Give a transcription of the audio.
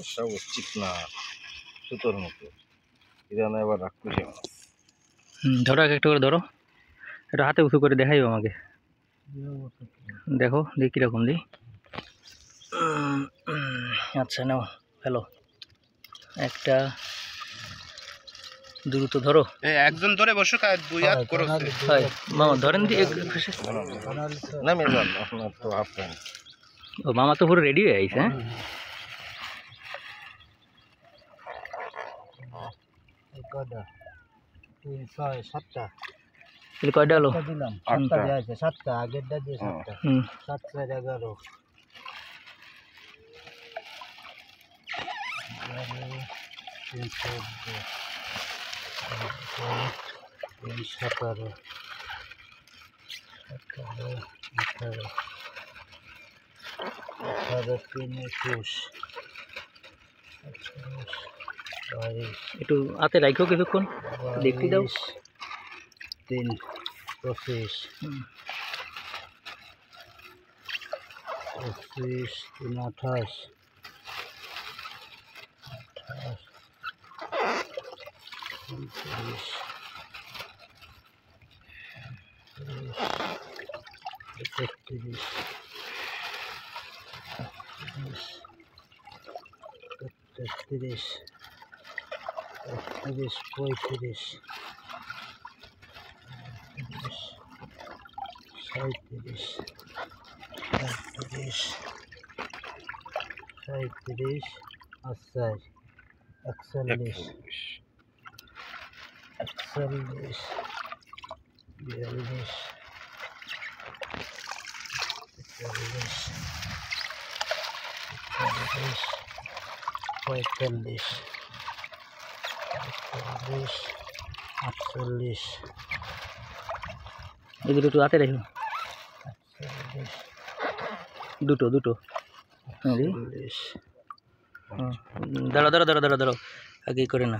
বর্ষা উচিত না সুতোর মতো এটা না এবার রাক্ষসী মাছ। ধরো এক একটা করে ধরো, এটা হাতে উঁচু করে দেখাইও আমাকে, দেখো দেখি কিরকম দিই। আচ্ছা নাও হ্যালো, একটা দ্রুত ধরো, একজন ধরে বসো, দুই হাত করছে। হয় মামা ধরেন দি নামে যান আপনার তো হাফ প্যান্ট। ও মামা তো পুরো রেডি হয়ে আইছে। হ্যাঁ তাহলে কয়টা হলো? সাতটা আগেরটা দিয়ে সাতটা, 7 4 11 17 একটু হাতে রাখো কিছুক্ষণ, দেখতে দাও। 3 25 25 3 28 এগুলো একটু হাতে রাখো, দুটো দুটো। দাঁড়াও দাঁড়াও দাঁড়াও দাঁড়াও দাঁড়াও, আগে করে না।